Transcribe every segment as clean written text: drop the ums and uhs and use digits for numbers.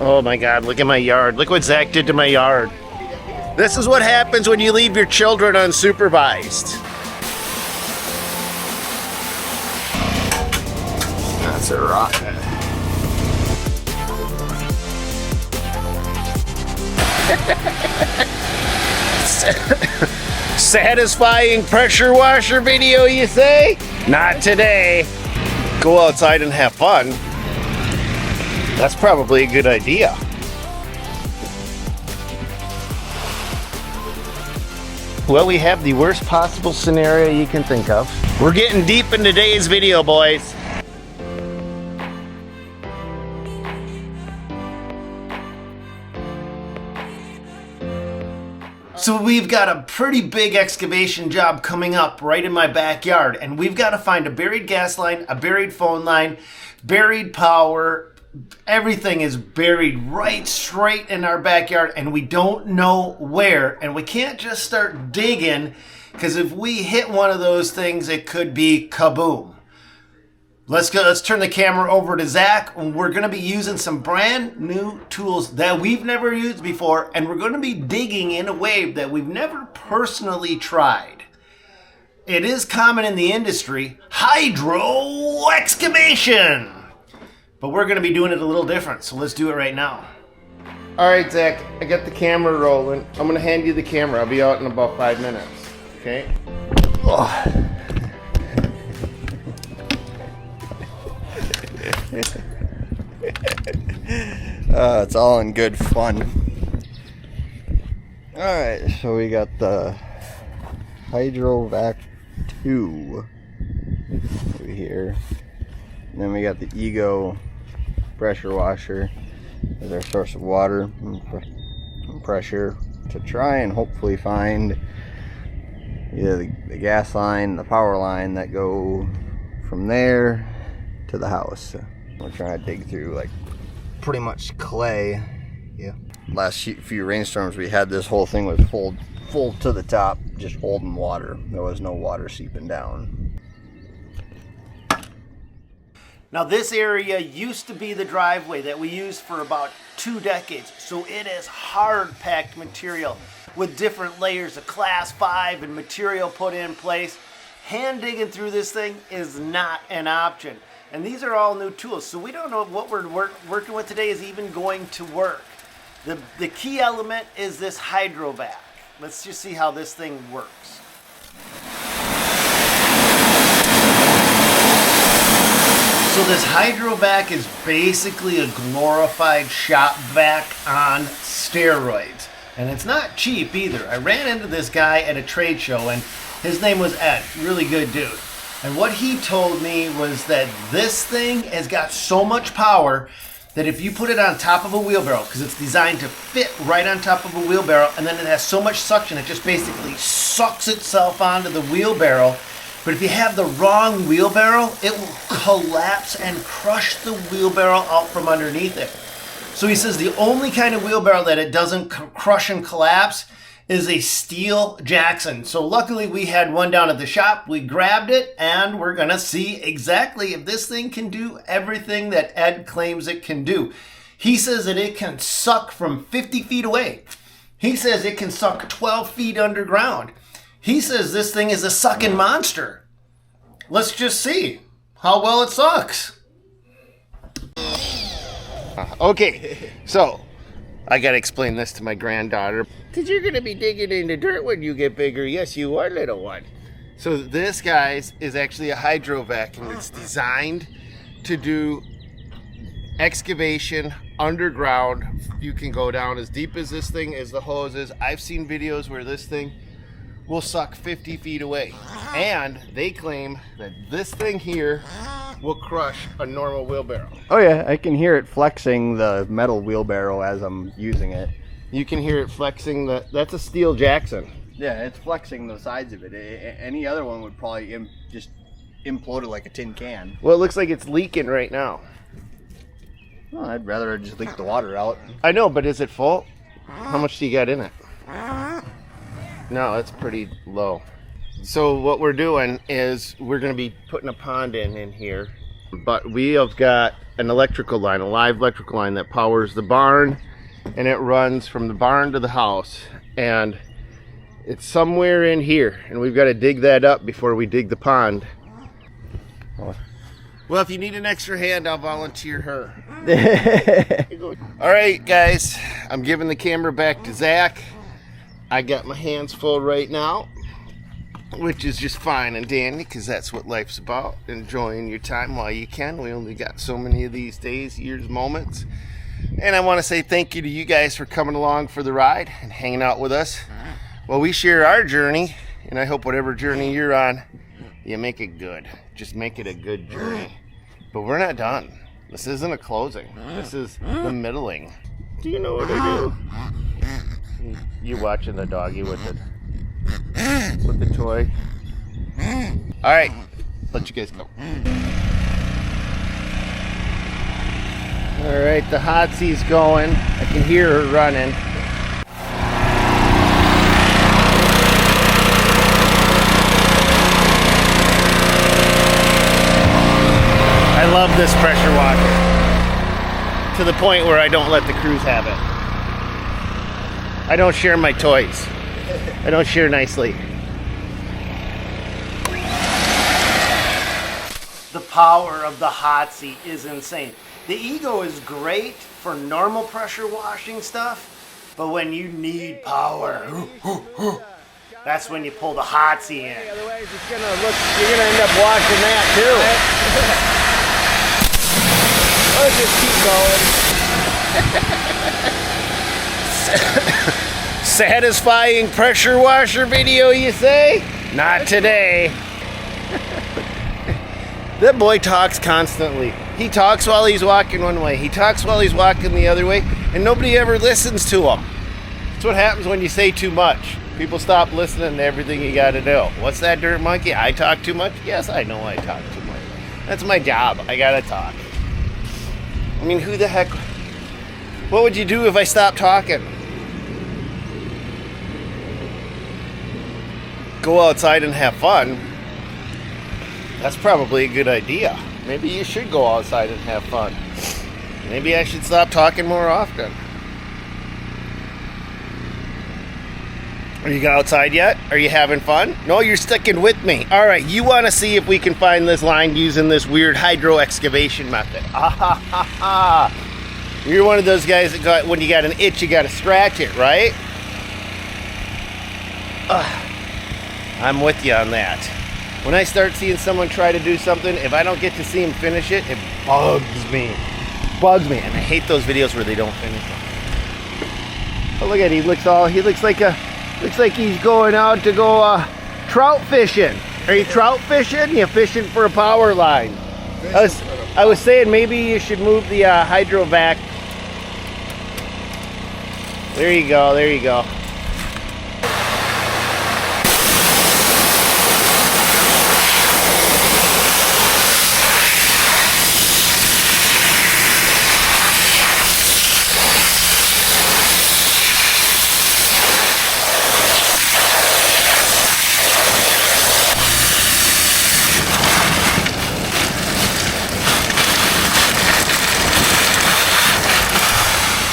Oh my God, look at my yard. Look what Zach did to my yard. This is what happens when you leave your children unsupervised. That's a rock. Satisfying pressure washer video, you say? Not today. Go outside and have fun. That's probably a good idea. Well, we have the worst possible scenario you can think of. We're getting deep in today's video, boys. So we've got a pretty big excavation job coming up right in my backyard, and we've got to find a buried gas line, a buried phone line, buried power. Everything is buried right straight in our backyard, and we don't know where, and we can't just start digging, because if we hit one of those things, it could be kaboom. Let's turn the camera over to Zach, and we're going to be using some brand new tools that we've never used before, and we're going to be digging in a way that we've never personally tried. It is common in the industry, hydro excavation, but we're going to be doing it a little different, so let's do it right now. All right, Zach, I got the camera rolling. I'm going to hand you the camera. I'll be out in about 5 minutes, okay? Oh. It's all in good fun. Alright, so we got the Hydrovac 2 over here. And then we got the Ego pressure washer as our source of water and pressure to try and hopefully find either the gas line, the power line that go from there to the house. We're trying to dig through like pretty much clay. Yeah. Last few rainstorms we had, this whole thing was full to the top, just holding water. There was no water seeping down. Now this area used to be the driveway that we used for about 2 decades, so it is hard-packed material with different layers of class 5 and material put in place. Hand digging through this thing is not an option. And these are all new tools, so we don't know if what we're working with today is even going to work. The key element is this Hydrovac. Let's just see how this thing works. So this Hydrovac is basically a glorified shop vac on steroids. And it's not cheap either. I ran into this guy at a trade show, and his name was Ed, really good dude. And what he told me was that this thing has got so much power that if you put it on top of a wheelbarrow, because it's designed to fit right on top of a wheelbarrow, and then it has so much suction, it just basically sucks itself onto the wheelbarrow. But if you have the wrong wheelbarrow, it will collapse and crush the wheelbarrow out from underneath it. So he says the only kind of wheelbarrow that it doesn't crush and collapse is a steel Jackson. So luckily we had one down at the shop. We grabbed it, and we're gonna see exactly if this thing can do everything that Ed claims it can do. He says that it can suck from 50 feet away. He says it can suck 12 feet underground. He says this thing is a sucking monster. Let's just see how well it sucks. Okay, so I gotta explain this to my granddaughter. Because you're gonna be digging into dirt when you get bigger. Yes, you are, little one. So this, guys, is actually a Hydrovac, and it's designed to do excavation underground. You can go down as deep as this thing is, the hoses. I've seen videos where this thing will suck 50 feet away. And they claim that this thing here will crush a normal wheelbarrow. Oh yeah, I can hear it flexing the metal wheelbarrow as I'm using it. You can hear it flexing that's a steel Jackson. Yeah, it's flexing the sides of it. Any other one would probably just implode it like a tin can. Well, it looks like it's leaking right now. Well, I'd rather just leak the water out. I know, but is it full? How much do you got in it? No, it's pretty low. So what we're doing is we're going to be putting a pond in here, but we have got an electrical line, a live electrical line that powers the barn, and it runs from the barn to the house, and it's somewhere in here, and we've got to dig that up before we dig the pond. Well, if you need an extra hand, I'll volunteer her. All right, guys, I'm giving the camera back to Zach. I got my hands full right now, which is just fine and dandy, because that's what life's about, enjoying your time while you can. We only got so many of these days, years, moments. And I want to say thank you to you guys for coming along for the ride and hanging out with us while we share our journey. And I hope whatever journey you're on, you make it good. Just make it a good journey. But we're not done. This isn't a closing. This is the middling. Do you know what I do? You watching the doggy with the toy. All right, let you guys go. All right, the Hotsy's going. I can hear her running. I love this pressure washer to the point where I don't let the crews have it. I don't share my toys. I don't share nicely. The power of the Hotsy is insane. The Ego is great for normal pressure washing stuff, but when you need power, that's when you pull the Hotsy in. Otherwise, it's gonna look. You're gonna end up washing that too. Let's just keep going. Satisfying pressure washer video, you say? Not today. That boy talks constantly. He talks while he's walking one way. He talks while he's walking the other way, and nobody ever listens to him. That's what happens when you say too much. People stop listening to everything you gotta do. What's that, Dirt Monkey? I talk too much? Yes, I know I talk too much. That's my job. I gotta talk. I mean, who the heck? What would you do if I stopped talking? Go outside and have fun. That's probably a good idea. Maybe you should go outside and have fun. Maybe I should stop talking more often. Are you outside yet? Are you having fun? No, you're sticking with me. All right, you want to see if we can find this line using this weird hydro excavation method. Ah ha ha ha. You're one of those guys that got, when you got an itch, you got to scratch it, right? I'm with you on that. When I start seeing someone try to do something, if I don't get to see him finish it, it bugs me. Bugs me. And I hate those videos where they don't finish it. Oh, look at him. He looks like he's going out to go trout fishing. Are you trout fishing? You fishing for a power line? I was saying maybe you should move the hydrovac. There you go. There you go.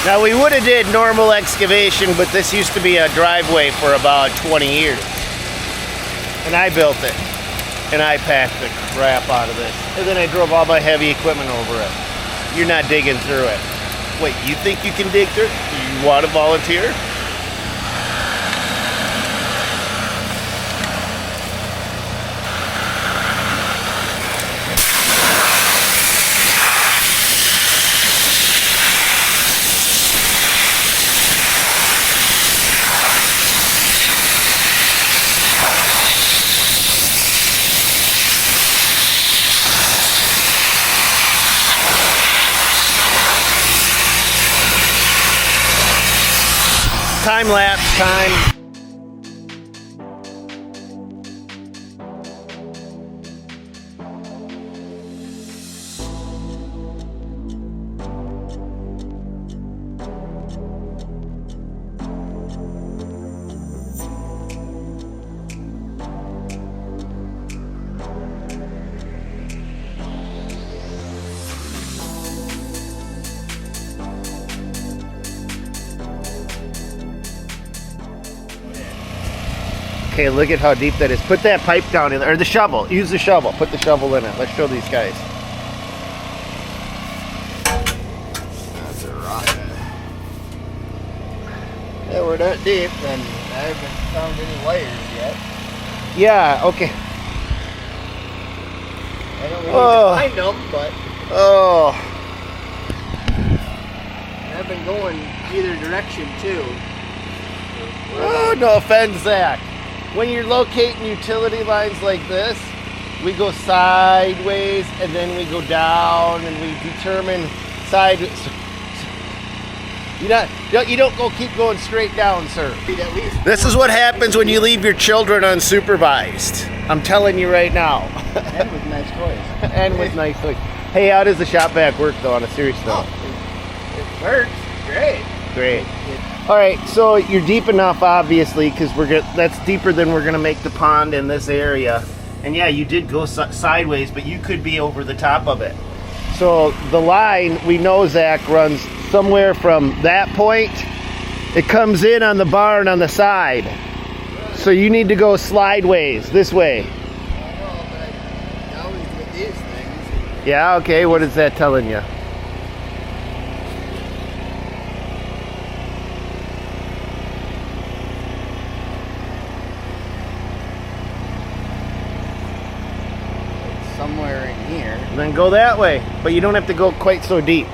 Now we would have did normal excavation, but this used to be a driveway for about 20 years. And I built it. And I packed the crap out of this. And then I drove all my heavy equipment over it. You're not digging through it. Wait, you think you can dig through it? You want to volunteer? Time lapse time. Okay, look at how deep that is. Put that pipe down in there, or the shovel. Use the shovel. Put the shovel in it. Let's show these guys. That's a rocket. Yeah, we're that deep, and I haven't found any layers yet. Yeah, okay. I don't really find them, but Oh. I've been going either direction too. Oh, no offense, Zach. When you're locating utility lines like this, we go sideways and then we go down and we determine sideways. You don't go keep going straight down, sir. At least This is what happens when you leave your children unsupervised. I'm telling you right now. and with nice toys. And with nice toys. Hey, how does the shop vac work though, on a serious note? It works. Great. Great. All right, so you're deep enough, obviously, because that's deeper than we're gonna make the pond in this area. And yeah, you did go sideways, but you could be over the top of it. So the line, we know, Zach, runs somewhere from that point. It comes in on the barn on the side. So you need to go slideways, this way. I know, but I always with these things. Yeah, okay, what is that telling you? Somewhere in here. Then go that way, but you don't have to go quite so deep.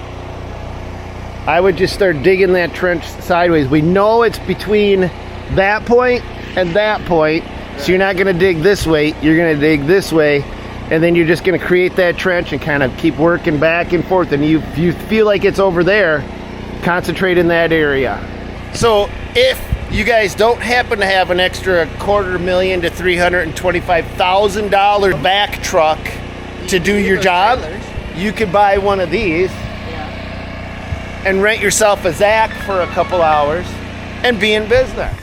I would just start digging that trench sideways. We know it's between that point and that point, so you're not gonna dig this way, you're gonna dig this way, and then you're just gonna create that trench and kind of keep working back and forth, and you feel like it's over there, concentrate in that area. So if you guys don't happen to have an extra $250,000 to $325,000 back truck to do your job, you could buy one of these and rent yourself a Zach for a couple hours and be in business.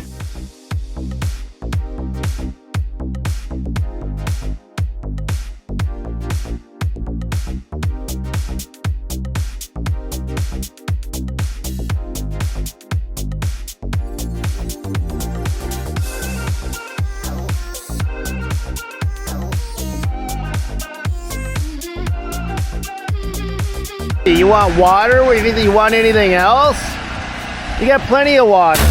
You want water? What do you think? You want anything else? You got plenty of water.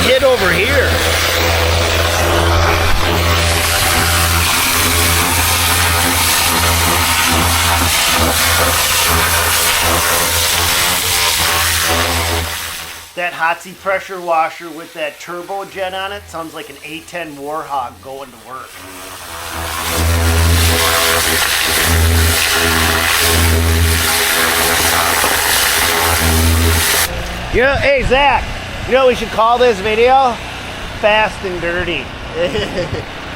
Get over here. That Hotsy pressure washer with that turbo jet on it sounds like an A10 Warhog going to work. You know, hey Zach, you know what we should call this video? Fast and Dirty.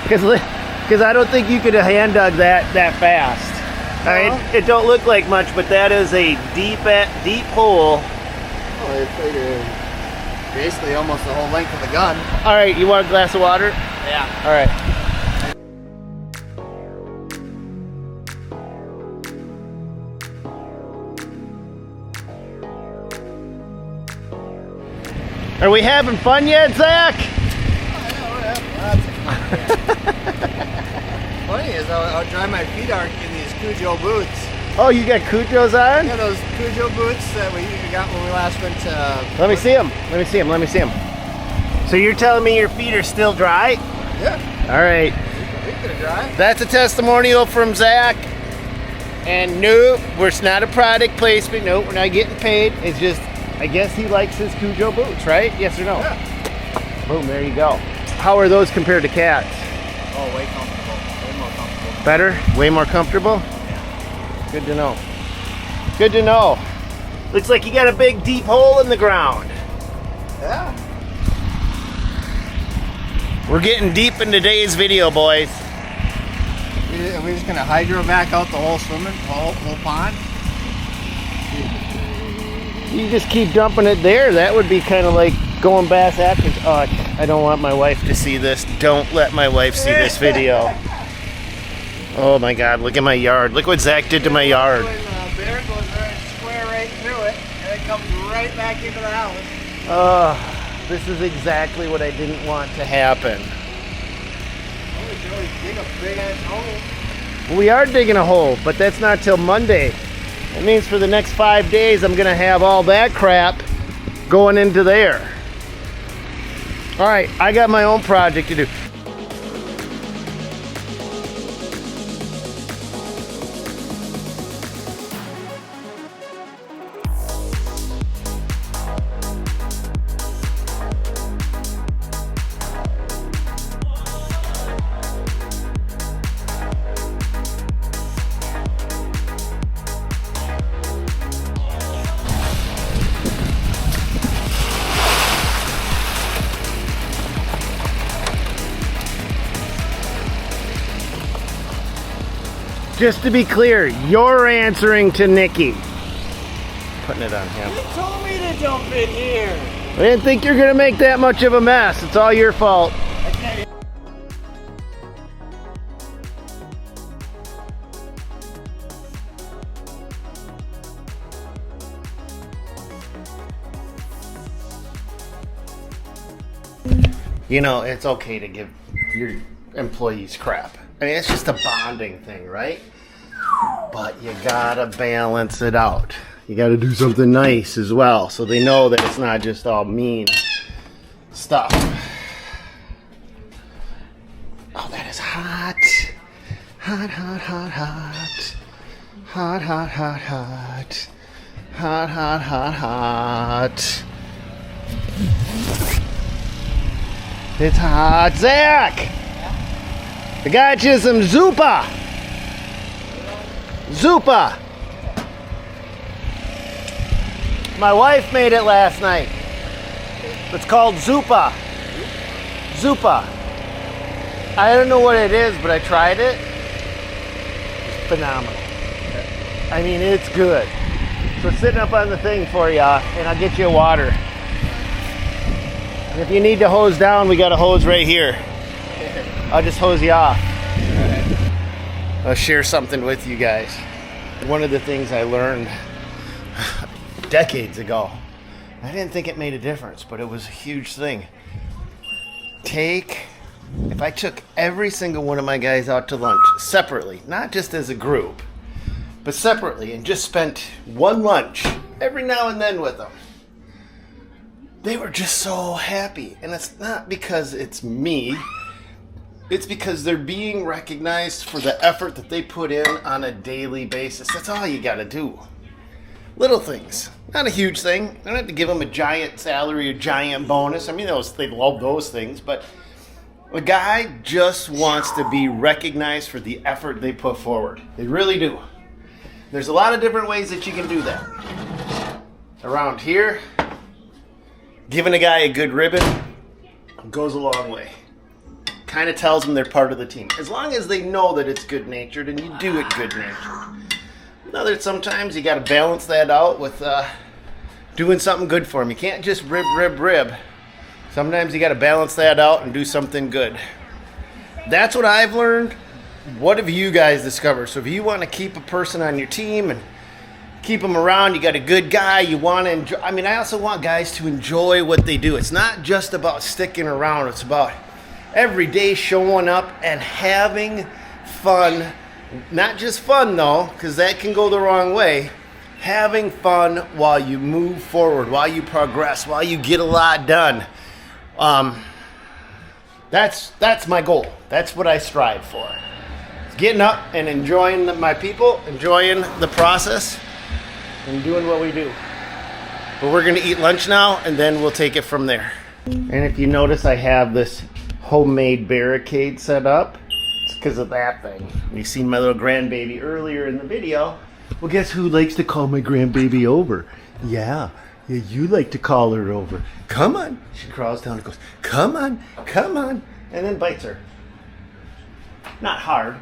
Because I don't think you could have hand dug that fast. No. All right, it don't look like much, but that is a deep hole. Oh, it's like basically almost the whole length of the gun. All right, you want a glass of water? Yeah. All right. Are we having fun yet, Zach? Funny is I'll dry my feet out in these Cujo boots. Oh, you got Cujos on? Yeah, those Cujo boots that we got when we last went to... Let me see them. Let me see them. Let me see them. So you're telling me your feet are still dry? Yeah. All right. We could have dry. That's a testimonial from Zach. And no, it's not a product placement. No, we're not getting paid. It's just, I guess he likes his Cujo boots, right? Yes or no? Yeah. Boom, there you go. How are those compared to cats? Oh, way comfortable. Way more comfortable. Better? Way more comfortable? Yeah. Good to know. Good to know. Looks like you got a big deep hole in the ground. Yeah. We're getting deep in today's video, boys. Are we just gonna hydro back out the whole swimming, whole pond? You just keep dumping it there. That would be kind of like going Bass Atkins. Oh, I don't want my wife to see this. Don't let my wife see this video. Oh my God, look at my yard. Look what Zach did to my yard. Bear goes right square right through it, and it comes right back into the house. This is exactly what I didn't want to happen. Dig a big ass hole. We are digging a hole, but that's not till Monday. That means for the next 5 days, I'm gonna have all that crap going into there. All right, I got my own project to do. Just to be clear, you're answering to Nikki. Putting it on him. You told me to jump in here. I didn't think you're gonna make that much of a mess. It's all your fault. You know, it's okay to give your employees crap. I mean, it's just a bonding thing, right? But you gotta balance it out. You gotta do something nice as well, so they know that it's not just all mean stuff. Oh, that is hot. Hot, hot, hot, hot. Hot, hot, hot, hot. Hot, hot, hot, hot. It's hot. Zach! I got you some Zupa. Zupa. My wife made it last night. It's called Zupa. Zupa. I don't know what it is, but I tried it. It's phenomenal. I mean, it's good. So it's sitting up on the thing for you, and I'll get you a water. And if you need to hose down, we got a hose right here. I'll just hose you off. I'll share something with you guys. One of the things I learned decades ago, I didn't think it made a difference, but it was a huge thing. If I took every single one of my guys out to lunch separately, not just as a group, but separately, and just spent one lunch every now and then with them, they were just so happy. And it's not because it's me. It's because they're being recognized for the effort that they put in on a daily basis. That's all you gotta do. Little things. Not a huge thing. I don't have to give them a giant salary, a giant bonus. I mean, they love those things, but a guy just wants to be recognized for the effort they put forward. They really do. There's a lot of different ways that you can do that. Around here, giving a guy a good ribbon goes a long way. Kind of tells them they're part of the team. As long as they know that it's good-natured and you do it good-natured. Now that sometimes you got to balance that out with doing something good for them. You can't just rib. Sometimes you got to balance that out and do something good. That's what I've learned. What have you guys discovered? So if you want to keep a person on your team and keep them around, you got a good guy, you want to enjoy. I mean, I also want guys to enjoy what they do. It's not just about sticking around. It's about every day showing up and having fun. Not just fun though, because that can go the wrong way. Having fun while you move forward, while you progress, while you get a lot done. That's my goal. That's what I strive for. It's getting up and enjoying my people, enjoying the process, and doing what we do. But we're gonna eat lunch now, and then we'll take it from there. And if you notice, I have this homemade barricade set up. It's because of that thing. You seen my little grandbaby earlier in the video. Well, guess who likes to call my grandbaby over? Yeah, you like to call her over. Come on. She crawls down and goes, come on, and then bites her. Not hard,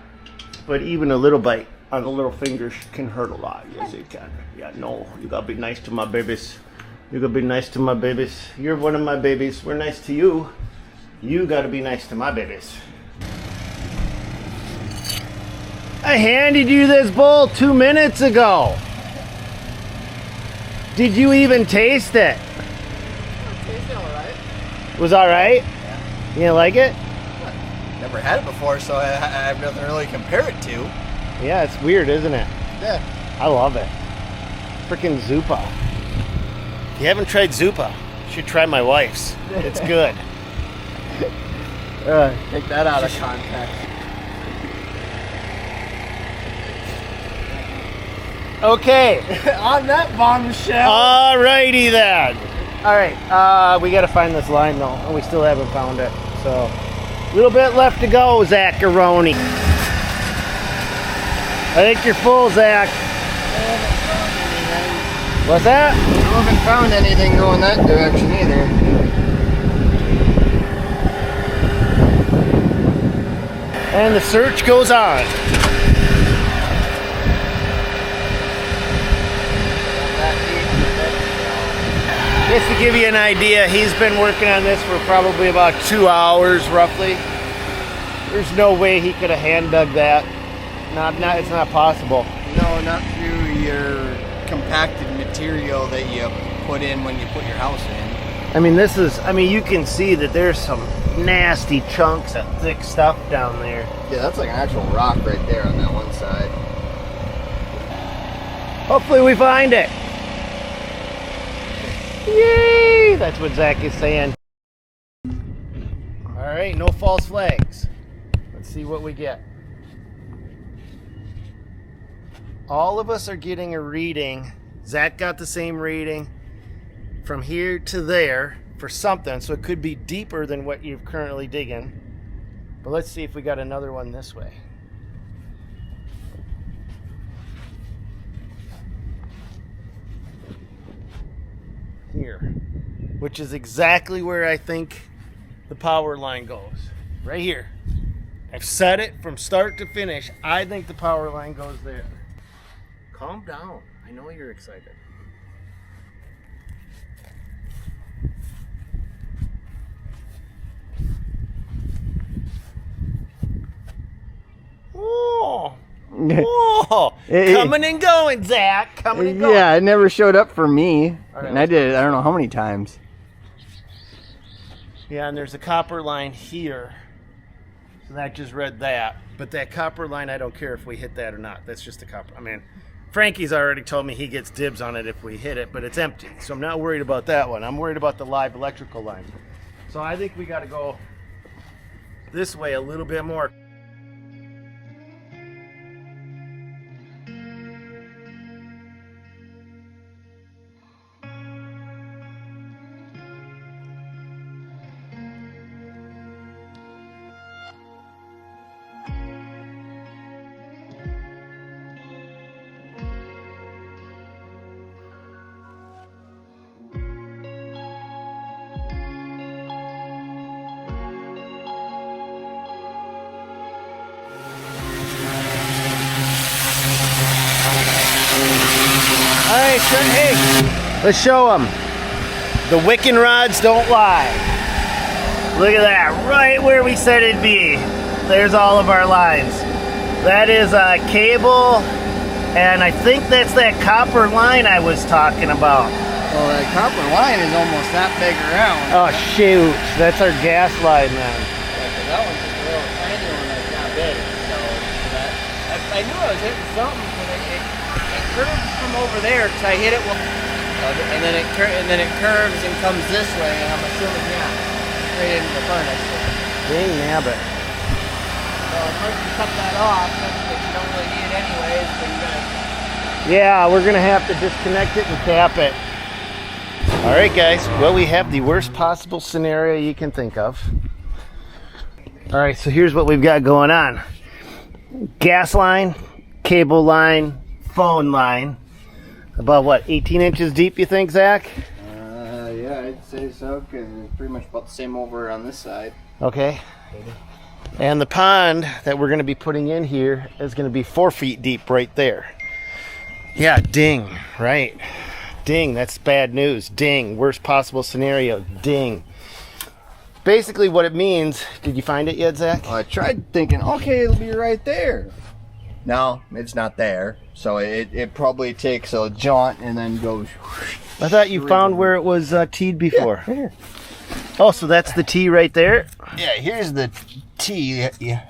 but even a little bite on the little fingers can hurt a lot. Yes, it can. Yeah, no, you gotta be nice to my babies. You gotta be nice to my babies. You're one of my babies. We're nice to you. You gotta be nice to my babies. I handed you this bowl 2 minutes ago. Did you even taste it? It tasted alright. Was alright? Yeah. You didn't like it? Never had it before, so I have nothing to really compare it to. Yeah, it's weird, isn't it? Yeah. I love it. Freaking Zupa. If you haven't tried Zupa, you should try my wife's. It's good. Take that out of context. Okay. On that bombshell. Alrighty then. Alright, we gotta find this line though, and we still haven't found it. So, a little bit left to go, Zacharoni. I think you're full, Zach. What's that? I haven't found anything going that direction either. And the search goes on. Just to give you an idea, he's been working on this for probably about 2 hours, roughly. There's no way he could have hand dug that. It's not possible. No, not through your compacted material that you put in when you put your house in. I mean, you can see that there's some nasty chunks of thick stuff down there. Yeah, that's like an actual rock right there on that one side. Hopefully we find it. Yay! That's what Zach is saying. All right, no false flags. Let's see what we get. All of us are getting a reading. Zach got the same reading from here to there for something, so it could be deeper than what you're currently digging. But let's see if we got another one this way. Here, which is exactly where I think the power line goes. Right here. I've said it from start to finish. I think the power line goes there. Calm down. I know you're excited. Oh, coming and going, Zach. Coming and going. Yeah, it never showed up for me. All right, And I did it, I don't know how many times. Yeah, and there's a copper line here. So that just read that. But that copper line, I don't care if we hit that or not. That's just a copper. I mean, Frankie's already told me he gets dibs on it if we hit it, but it's empty. So I'm not worried about that one. I'm worried about the live electrical line. So I think we got to go this way a little bit more. All right, so, hey, let's show them. The Wiccan rods don't lie. Look at that, right where we said it'd be. There's all of our lines. That is a cable, and I think that's that copper line I was talking about. Well, that copper line is almost that big around. Oh shoot, that's our gas line then. Yeah, 'cause that one's just a little tiny one that's not big. So I knew I was hitting something, but it curves from over there because I hit it and then it curves and comes this way, and I'm assuming straight into the furnace. Dang nabbit. So once you cut that off, which you don't really need anyways, but you gotta. Yeah, we're gonna have to disconnect it and cap it. All right, guys. Well, we have the worst possible scenario you can think of. All right, so here's what we've got going on. Gas line, cable line, phone line. About what, 18 inches deep, you think, Zach? Yeah, I'd say so, because it's pretty much about the same over on this side. Okay. And the pond that we're going to be putting in here is going to be 4 feet deep right there. Yeah, ding, right. Ding, that's bad news. Ding, worst possible scenario. Ding. Basically what it means, did you find it yet, Zach? I tried thinking, okay, it'll be right there. No, it's not there. So it probably takes a jaunt and then goes. I thought you found where it was teed before. Yeah, here. Oh, so that's the tee right there? Yeah, here's the tee. Yeah.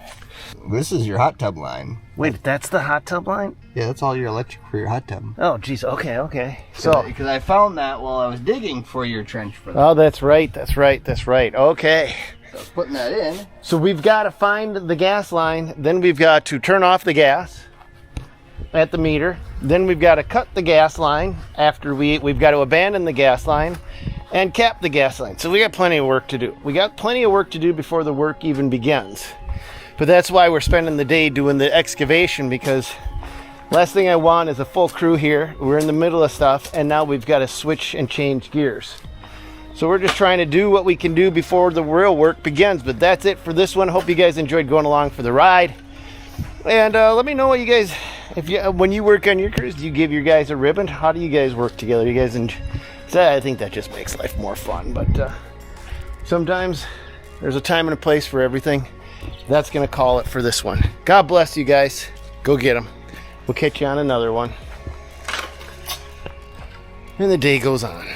This is your hot tub line. Wait, that's the hot tub line? Yeah, that's all your electric for your hot tub. Oh, geez. Okay. So, Because I found that while I was digging for your trench for that. oh, that's right. Okay. So I was putting that in. So we've got to find the gas line. Then we've got to turn off the gas at the meter. Then we've got to cut the gas line after we've got to abandon the gas line and cap the gas line. So we got plenty of work to do. We got plenty of work to do before the work even begins. But that's why we're spending the day doing the excavation, because last thing I want is a full crew here. We're in the middle of stuff, and now we've got to switch and change gears. So we're just trying to do what we can do before the real work begins. But that's it for this one. Hope you guys enjoyed going along for the ride. And let me know what you guys, when you work on your crews, do you give your guys a ribbon? How do you guys work together? You guys I think that just makes life more fun. But sometimes there's a time and a place for everything. That's going to call it for this one. God bless you guys. Go get them. We'll catch you on another one. And the day goes on.